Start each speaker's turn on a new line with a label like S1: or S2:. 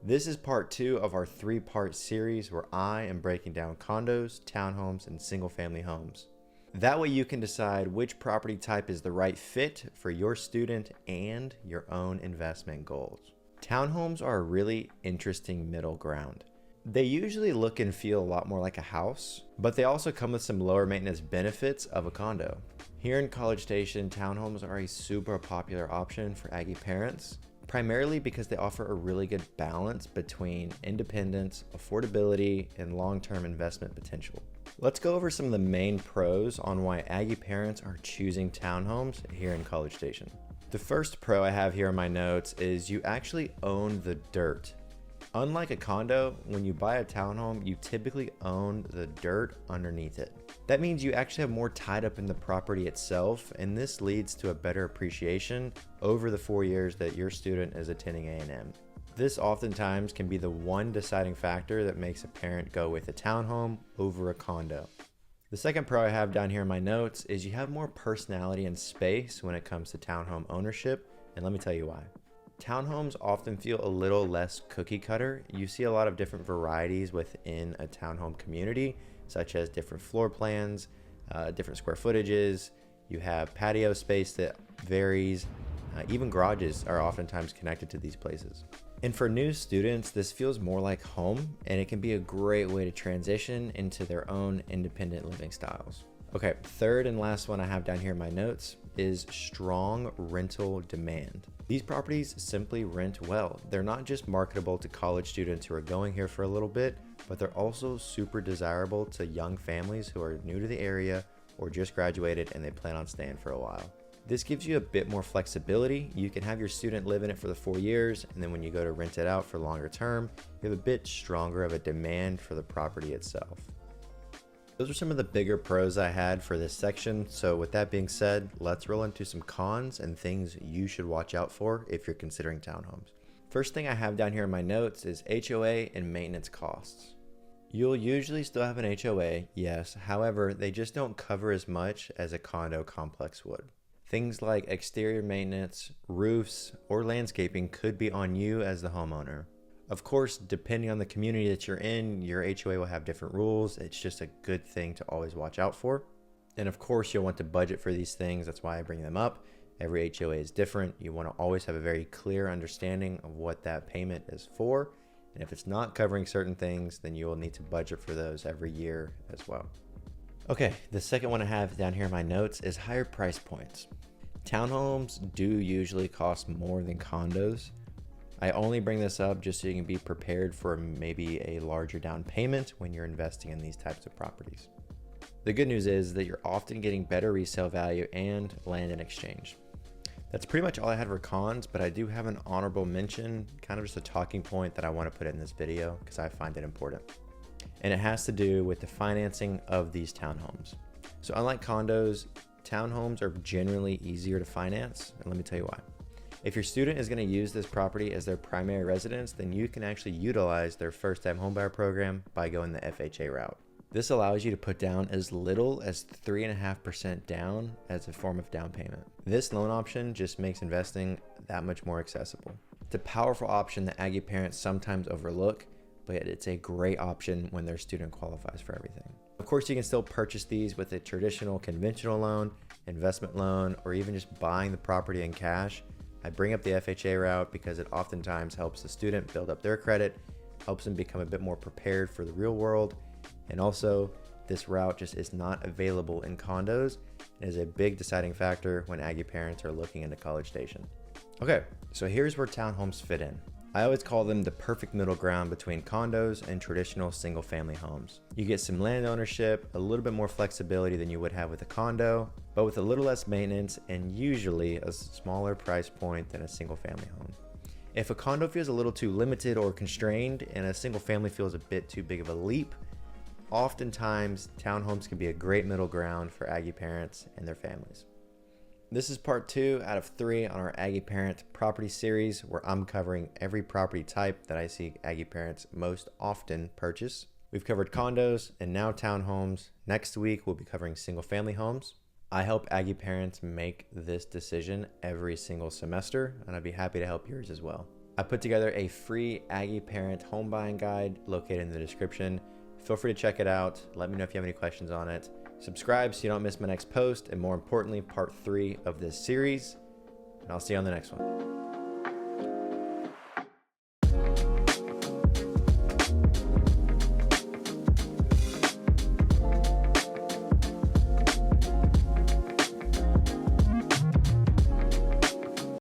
S1: This is part 2 of our 3-part series where I am breaking down condos, townhomes, and single-family homes. That way you can decide which property type is the right fit for your student and your own investment goals. Townhomes are a really interesting middle ground. They usually look and feel a lot more like a house, but they also come with some lower maintenance benefits of a condo. Here in College Station, townhomes are a super popular option for Aggie parents, primarily because they offer a really good balance between independence, affordability, and long-term investment potential. Let's go over some of the main pros on why Aggie parents are choosing townhomes here in College Station. The first pro I have here in my notes is you actually own the dirt. Unlike a condo, when you buy a townhome, you typically own the dirt underneath it. That means you actually have more tied up in the property itself, and this leads to a better appreciation over the 4 years that your student is attending A&M. This oftentimes can be the one deciding factor that makes a parent go with a townhome over a condo. The second pro I have down here in my notes is you have more personality and space when it comes to townhome ownership, and let me tell you why. Townhomes often feel a little less cookie cutter. You see a lot of different varieties within a townhome community, such as different floor plans, different square footages. You have patio space that varies. Even garages are oftentimes connected to these places. And for new students, this feels more like home, and it can be a great way to transition into their own independent living styles. Okay, third and last one I have down here in my notes is strong rental demand. These properties simply rent well. They're not just marketable to college students who are going here for a little bit, but they're also super desirable to young families who are new to the area or just graduated and they plan on staying for a while. This gives you a bit more flexibility. You can have your student live in it for the 4 years, and then when you go to rent it out for longer term, you have a bit stronger of a demand for the property itself. Those are some of the bigger pros I had for this section. So with that being said, let's roll into some cons and things you should watch out for if you're considering townhomes. First thing I have down here in my notes is HOA and maintenance costs. You'll usually still have an HOA, yes. However, they just don't cover as much as a condo complex would. Things like exterior maintenance, roofs, or landscaping could be on you as the homeowner. Of course, depending on the community that you're in, your HOA will have different rules. It's just a good thing to always watch out for. And of course, you'll want to budget for these things. That's why I bring them up. Every HOA is different. You want to always have a very clear understanding of what that payment is for. And if it's not covering certain things, then you will need to budget for those every year as well. Okay, the second one I have down here in my notes is higher price points. Townhomes do usually cost more than condos. I only bring this up just so you can be prepared for maybe a larger down payment when you're investing in these types of properties. The good news is that you're often getting better resale value and land in exchange. That's pretty much all I had for cons, but I do have an honorable mention, kind of just a talking point that I want to put in this video because I find it important. And it has to do with the financing of these townhomes. So unlike condos, townhomes are generally easier to finance, and let me tell you why. If your student is going to use this property as their primary residence, then you can actually utilize their first-time homebuyer program by going the FHA route. This allows you to put down as little as 3.5% down as a form of down payment. This loan option just makes investing that much more accessible. It's a powerful option that Aggie parents sometimes overlook, but it's a great option when their student qualifies for everything. Of course, you can still purchase these with a traditional conventional loan, investment loan, or even just buying the property in cash. I bring up the FHA route because it oftentimes helps the student build up their credit, helps them become a bit more prepared for the real world, and also this route just is not available in condos and is a big deciding factor when Aggie parents are looking into College Station. Okay, so here's where townhomes fit in. I always call them the perfect middle ground between condos and traditional single-family homes. You get some land ownership, a little bit more flexibility than you would have with a condo, but with a little less maintenance and usually a smaller price point than a single-family home. If a condo feels a little too limited or constrained and a single family feels a bit too big of a leap, oftentimes townhomes can be a great middle ground for Aggie parents and their families. This is part 2 out of 3 on our Aggie Parent Property Series, where I'm covering every property type that I see Aggie parents most often purchase. We've covered condos and now townhomes. Next week, we'll be covering single-family homes. I help Aggie parents make this decision every single semester, and I'd be happy to help yours as well. I put together a free Aggie parent home buying guide located in the description. Feel free to check it out. Let me know if you have any questions on it. Subscribe so you don't miss my next post, and more importantly, part 3 of this series. And I'll see you on the next one.